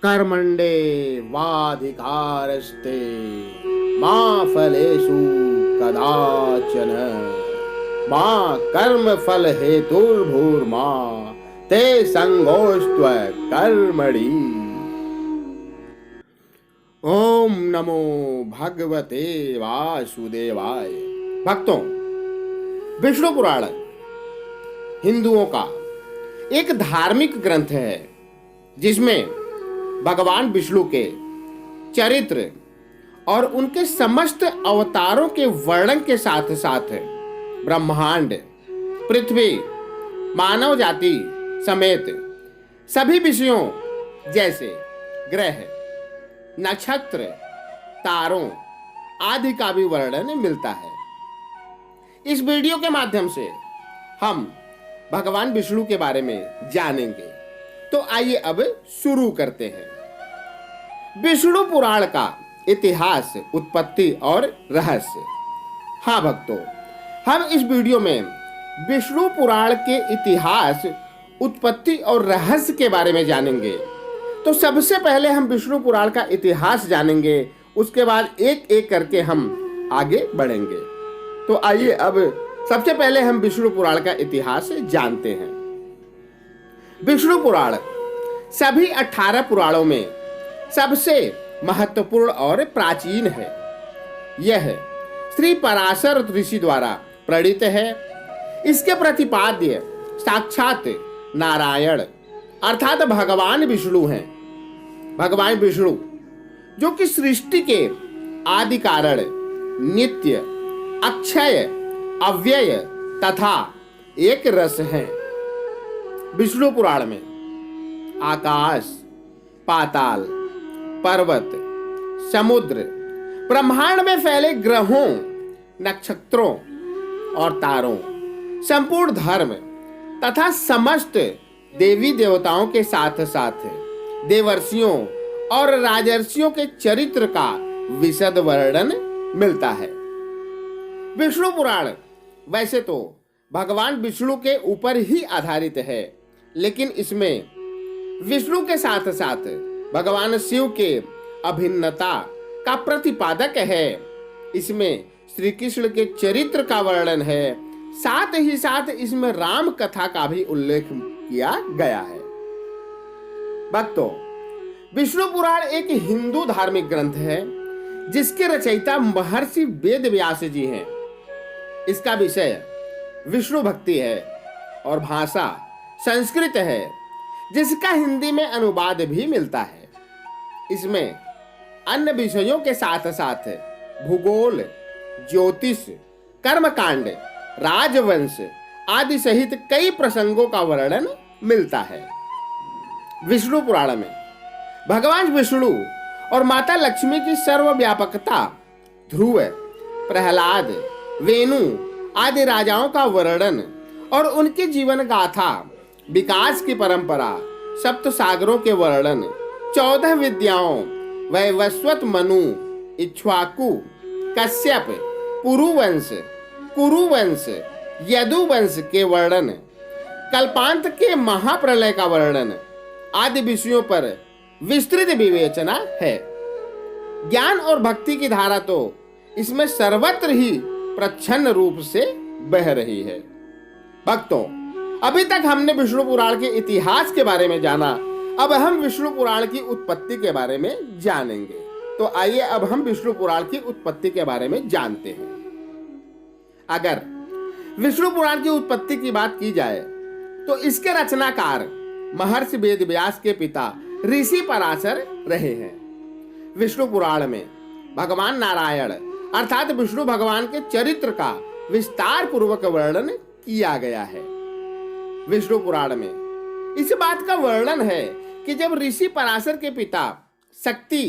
कर्मण्डे वाधिकारस्ते मा फलेषु कदाचन मा कर्म फल हेतुर्भूर्मा ते संगोस्त्व कर्मणि। ओम नमो भगवते वासुदेवाय। भक्तों, विष्णु पुराण हिंदुओं का एक धार्मिक ग्रंथ है जिसमें भगवान विष्णु के चरित्र और उनके समस्त अवतारों के वर्णन के साथ साथ ब्रह्मांड, पृथ्वी, मानव जाति समेत सभी विषयों जैसे ग्रह, नक्षत्र, तारों आदि का भी वर्णन मिलता है। इस वीडियो के माध्यम से हम भगवान विष्णु के बारे में जानेंगे। तो आइए अब शुरू करते हैं। विष्णु पुराण का इतिहास, उत्पत्ति और रहस्य। हाँ भक्तों, हम इस वीडियो में विष्णु पुराण के इतिहास, उत्पत्ति और रहस्य के बारे में जानेंगे। तो सबसे पहले हम विष्णु पुराण का इतिहास जानेंगे, उसके बाद एक एक करके हम आगे बढ़ेंगे। तो आइए अब सबसे पहले हम विष्णु पुराण का इतिहास जानते हैं। विष्णु पुराण सभी 18 पुराणों में सबसे महत्वपूर्ण और प्राचीन है। यह श्री पराशर ऋषि द्वारा प्रणीत है। इसके प्रतिपाद्य साक्षात नारायण अर्थात भगवान विष्णु हैं। भगवान विष्णु जो कि सृष्टि के आदि कारण, नित्य, अक्षय, अव्यय तथा एक रस हैं। विष्णु पुराण में आकाश, पाताल, पर्वत, समुद्र, ब्रह्मांड में फैले ग्रहों, नक्षत्रों और तारों, संपूर्ण धर्म तथा समस्त देवी देवताओं के साथ साथ देवर्षियों और राजर्षियों के चरित्र का विशद वर्णन मिलता है। विष्णु पुराण वैसे तो भगवान विष्णु के ऊपर ही आधारित है, लेकिन इसमें विष्णु के साथ साथ भगवान शिव के अभिन्नता का प्रतिपादक है। इसमें श्री कृष्ण के चरित्र का वर्णन है, साथ ही साथ इसमें राम कथा का भी उल्लेख किया गया है। भक्तों, विष्णु पुराण एक हिंदू धार्मिक ग्रंथ है जिसके रचयिता महर्षि वेद व्यास जी हैं। इसका विषय विष्णु भक्ति है और भाषा संस्कृत है, जिसका हिंदी में अनुवाद भी मिलता है। इसमें अन्य विषयों के साथ साथ भूगोल, ज्योतिष, कर्मकांड, राजवंश आदि सहित कई प्रसंगों का वर्णन मिलता है। विष्णु पुराण में भगवान विष्णु और माता लक्ष्मी की सर्वव्यापकता, ध्रुव, प्रहलाद, वेणु आदि राजाओं का वर्णन और उनके जीवन गाथा, विकास की परंपरा, सप्त सागरों के वर्णन, 14 विद्याओं, वैवस्वत, मनु, इक्ष्वाकु, कश्यप, पुरुवंश, कुरुवंश, यदुवंश के वर्णन, कल्पांत के महाप्रलय का वर्णन आदि विषयों पर विस्तृत विवेचना है। ज्ञान और भक्ति की धारा तो इसमें सर्वत्र ही प्रच्छन्न रूप से बह रही है। भक्तों, अभी तक हमने विष्णु पुराण के इतिहास के बारे में जाना, अब हम विष्णु पुराण की उत्पत्ति के बारे में जानेंगे। तो आइए अब हम विष्णु पुराण की उत्पत्ति के बारे में जानते हैं। अगर विष्णु पुराण की उत्पत्ति की बात की जाए तो इसके रचनाकार महर्षि वेद व्यास के पिता ऋषि पराशर रहे हैं। विष्णु पुराण में भगवान नारायण अर्थात विष्णु भगवान के चरित्र का विस्तार पूर्वक वर्णन किया गया है। विष्णु पुराण में इस बात का वर्णन है कि जब ऋषि पराशर के पिता शक्ति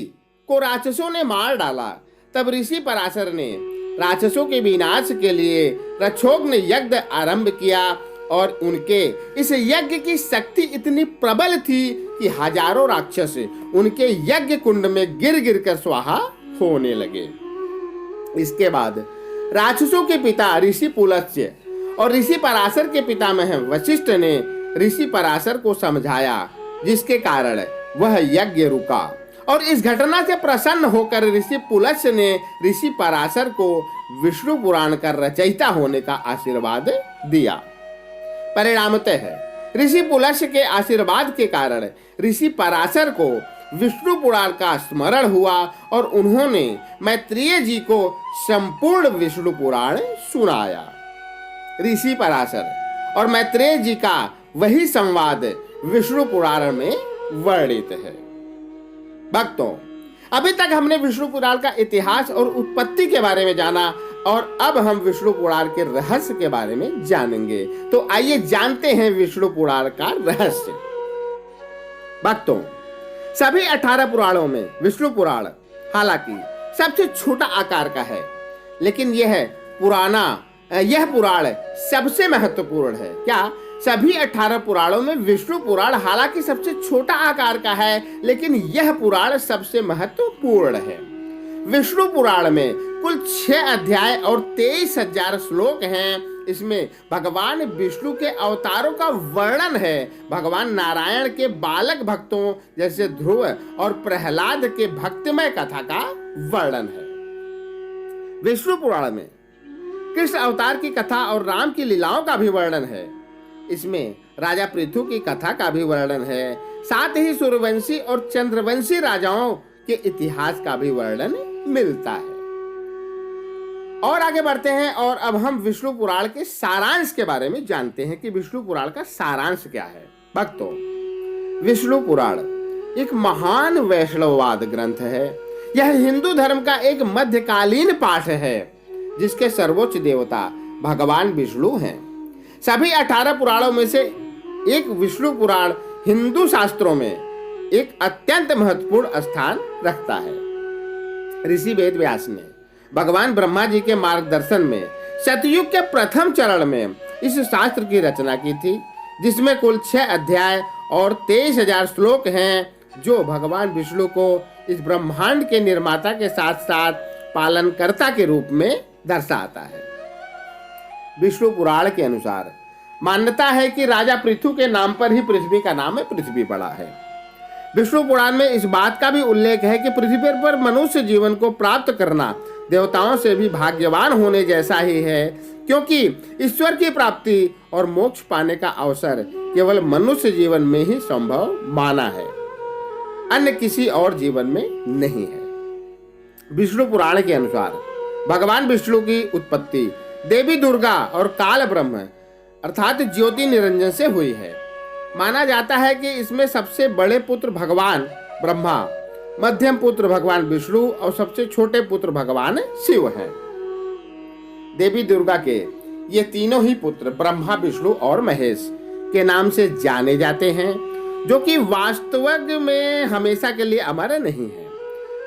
को राक्षसों ने मार डाला, तब ऋषि पराशर ने राक्षसों के विनाश के लिए रक्षोघ्न यज्ञ आरंभ किया और उनके इस यज्ञ की शक्ति इतनी प्रबल थी कि हजारों राक्षस उनके यज्ञ कुंड में गिर गिर कर स्वाहा होने लगे। इसके बाद राक्षसों के पिता ऋषि पुलस्त्य और ऋषि पराशर के पितामह वशिष्ठ ने ऋषि पराशर को समझाया, जिसके कारण वह यज्ञ रुका और इस घटना से प्रसन्न होकर ऋषि पुलस्त्य ने ऋषि पराशर को विष्णु पुराण का रचयिता होने का आशीर्वाद दिया। परिणामतः ऋषि पुलस्त्य के आशीर्वाद के कारण ऋषि पराशर को विष्णु पुराण का स्मरण हुआ और उन्होंने मैत्रेय जी को संपूर्ण विष्णु पुराण सुनाया। ऋषि पराशर और मैत्रेय जी का वही संवाद विष्णु पुराण में वर्णित है। भक्तों, अभी तक हमने विष्णु पुराण का इतिहास और उत्पत्ति के बारे में जाना और अब हम विष्णु पुराण के रहस्य के बारे में जानेंगे। तो आइए जानते हैं विष्णु पुराण का रहस्य। भक्तों, सभी 18 पुराणों में विष्णु पुराण हालांकि सबसे छोटा आकार का है, लेकिन यह पुराण सबसे महत्वपूर्ण है। क्या सभी 18 पुराणों में विष्णु पुराण हालांकि सबसे छोटा आकार का है, लेकिन यह पुराण सबसे महत्वपूर्ण है। विष्णु पुराण में कुल 6 अध्याय और 23,000 श्लोक हैं। इसमें भगवान विष्णु के अवतारों का वर्णन है। भगवान नारायण के बालक भक्तों जैसे ध्रुव और प्रहलाद के भक्तिमय कथा का वर्णन है। विष्णु पुराण में कृष्ण अवतार की कथा और राम की लीलाओं का भी वर्णन है। इसमें राजा पृथु की कथा का भी वर्णन है। साथ ही सूर्यवंशी और चंद्रवंशी राजाओं के इतिहास का भी वर्णन मिलता है। और आगे बढ़ते हैं और अब हम विष्णु पुराण के सारांश के बारे में जानते हैं कि विष्णु पुराण का सारांश क्या है। भक्तों, विष्णु पुराण एक महान वैष्णववाद ग्रंथ है। यह हिंदू धर्म का एक मध्यकालीन पाठ है जिसके सर्वोच्च देवता भगवान विष्णु हैं। सभी 18 पुराणों में से एक विष्णु पुराण हिंदू शास्त्रों में एक अत्यंत महत्वपूर्ण स्थान रखता है। ऋषि वेद व्यास ने भगवान ब्रह्मा जी के मार्गदर्शन में सतयुग के प्रथम चरण में इस शास्त्र की रचना की थी, जिसमें कुल 6 अध्याय और 23,000 श्लोक हैं, जो भगवान विष्णु को इस ब्रह्मांड के निर्माता के साथ साथ पालनकर्ता के रूप में दर्शाता है। विष्णु पुराण के अनुसार मान्यता है कि राजा पृथु के नाम पर ही पृथ्वी का नाम पृथ्वी पड़ा है। विष्णु पुराण में इस बात का भी उल्लेख है कि पृथ्वी पर मनुष्य जीवन को प्राप्त करना देवताओं से भी भाग्यवान होने जैसा ही है, क्योंकि ईश्वर की प्राप्ति और मोक्ष पाने का अवसर केवल मनुष्य जीवन में ही संभव माना है, अन्य किसी और जीवन में नहीं है। विष्णु पुराण के अनुसार भगवान विष्णु की उत्पत्ति देवी दुर्गा और काल ब्रह्म अर्थात ज्योति निरंजन से हुई है। माना जाता है कि इसमें सबसे बड़े पुत्र भगवान ब्रह्मा, मध्यम पुत्र भगवान विष्णु और सबसे छोटे पुत्र भगवान शिव हैं। देवी दुर्गा के ये तीनों ही पुत्र ब्रह्मा, विष्णु और महेश के नाम से जाने जाते हैं, जो कि वास्तव में हमेशा के लिए अमर नहीं है,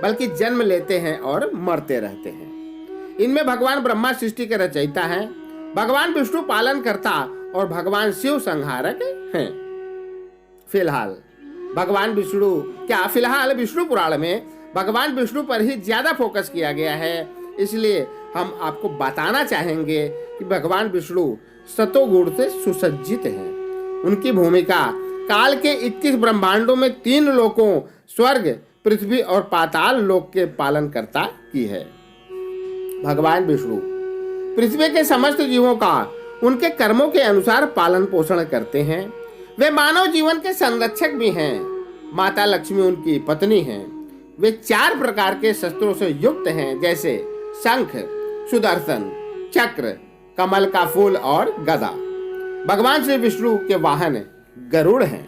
बल्कि जन्म लेते हैं और मरते रहते हैं। इनमें भगवान ब्रह्मा सृष्टि के रचयिता हैं, भगवान विष्णु पालन करता और भगवान शिव संहारक हैं। फिलहाल विष्णु पुराण में भगवान विष्णु पर ही ज्यादा फोकस किया गया है, इसलिए हम आपको बताना चाहेंगे कि भगवान विष्णु सतोगुण से सुसज्जित हैं। उनकी भूमिका काल के 21 ब्रह्मांडों में 3 लोकों स्वर्ग, पृथ्वी और पाताल लोक के पालनकर्ता की है। भगवान विष्णु पृथ्वी के समस्त जीवों का उनके कर्मों के अनुसार पालन पोषण करते हैं। वे मानव जीवन के संरक्षक भी हैं। माता लक्ष्मी उनकी पत्नी हैं। वे 4 प्रकार के शस्त्रों से युक्त हैं, जैसे शंख, सुदर्शन चक्र, कमल का फूल और गदा। भगवान श्री विष्णु के वाहन गरुड़ हैं।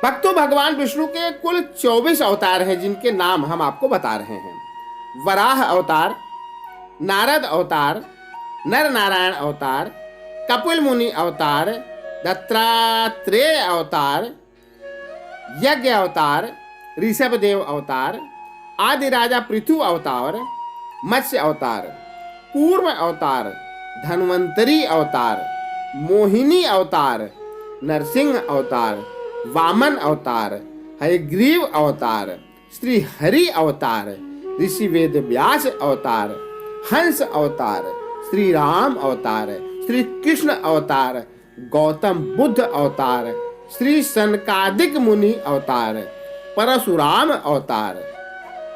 भक्तों, भगवान विष्णु के कुल 24 अवतार हैं, जिनके नाम हम आपको बता रहे हैं। वराह अवतार, नारद अवतार, नर नारायण अवतार, कपिल मुनि अवतार, दत्तात्रेय अवतार, यज्ञ अवतार, ऋषभदेव अवतार, आदि राजा पृथु अवतार, मत्स्य अवतार, कूर्म अवतार, धन्वंतरी अवतार, मोहिनी अवतार, नरसिंह अवतार, वामन अवतार, हयग्रीव अवतार, श्री हरि अवतार, ऋषि वेद व्यास अवतार, हंस अवतार, श्री राम अवतार, श्री कृष्ण अवतार, गौतम बुद्ध अवतार, श्री सनकादिक मुनि अवतार, परशुराम अवतार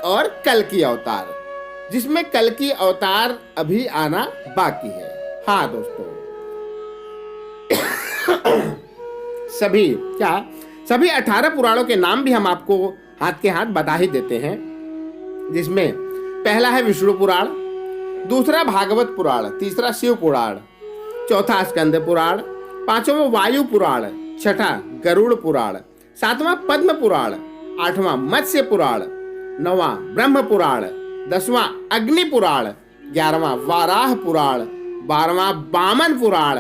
और कल्कि अवतार, जिसमें कल्कि अवतार अभी आना बाकी है। हाँ दोस्तों, सभी 18 पुराणों के नाम भी हम आपको हाथ के हाथ बता ही देते हैं, जिसमें पहला है विष्णु पुराण, दूसरा भागवत पुराण, तीसरा शिव पुराण, चौथा स्कंद पुराण, पांचवा वायु पुराण, छठा गरुड़ पुराण, सातवां पद्म पुराण, आठवां मत्स्य पुराण, नौवां ब्रह्म पुराण, 10वां अग्नि पुराण, 11वां वाराह पुराण, 12वां वामन पुराण,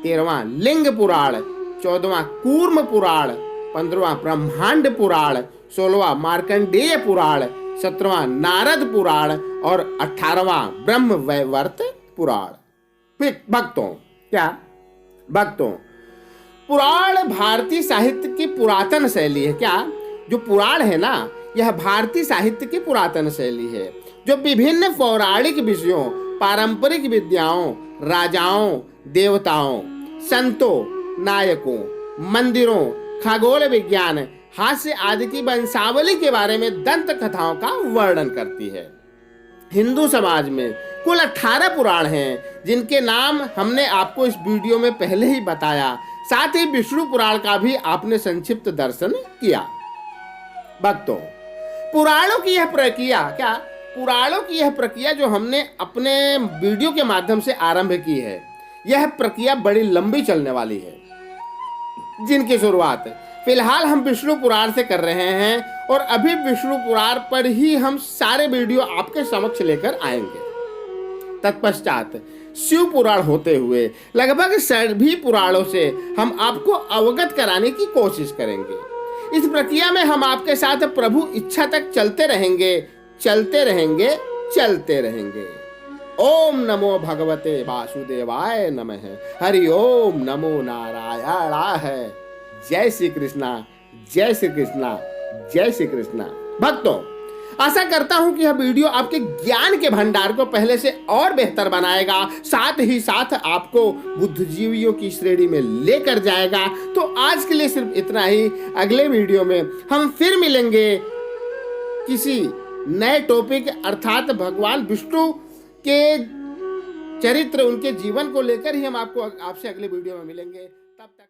13वां लिंग पुराण, 14वां कूर्म पुराण, 15वां ब्रह्मांड पुराण, 16वां मार्कंडेय पुराण, 17वां नारद पुराण और 18वां ब्रह्म वैवर्त पुराण। भक्तों, पुराण भारतीय साहित्य की पुरातन शैली है। क्या जो पुराण है ना, यह भारतीय साहित्य की पुरातन शैली है, जो विभिन्न पौराणिक विषयों, पारंपरिक विद्याओं, राजाओं, देवताओं, संतों, नायकों, मंदिरों, खगोल विज्ञान, हास्य आदि की वंशावली के बारे में दंत कथाओं का वर्णन करती है। हिंदू समाज में कुल 18 पुराण हैं, जिनके नाम हमने आपको इस वीडियो में पहले ही बताया। साथ ही विष्णु पुराण का भी आपने संक्षिप्त दर्शन किया। भक्तों, पुराणों की यह प्रक्रिया जो हमने अपने वीडियो के माध्यम से आरंभ की है, यह प्रक्रिया बड़ी लंबी चलने वाली है, जिनकी शुरुआत फिलहाल हम विष्णु पुराण से कर रहे हैं और अभी विष्णु पुराण पर ही हम सारे वीडियो आपके समक्ष लेकर आएंगे। तत्पश्चात शिव पुराण होते हुए लगभग सभी पुराणों से हम आपको अवगत कराने की कोशिश करेंगे। इस प्रक्रिया में हम आपके साथ प्रभु इच्छा तक चलते रहेंगे। ओम नमो भगवते वासुदेवाय नमः। हरि ओम नमो नारायणाय। जय श्री कृष्णा, जय श्री कृष्णा, जय श्री कृष्णा। भक्तों, आशा करता हूं कि यह वीडियो आपके ज्ञान के भंडार को पहले से और बेहतर बनाएगा, साथ ही साथ आपको बुद्धिजीवियों की श्रेणी में लेकर जाएगा। तो आज के लिए सिर्फ इतना ही। अगले वीडियो में हम फिर मिलेंगे किसी नए टॉपिक, अर्थात भगवान विष्णु के चरित्र, उनके जीवन को लेकर ही हम आपसे अगले वीडियो में मिलेंगे। तब तक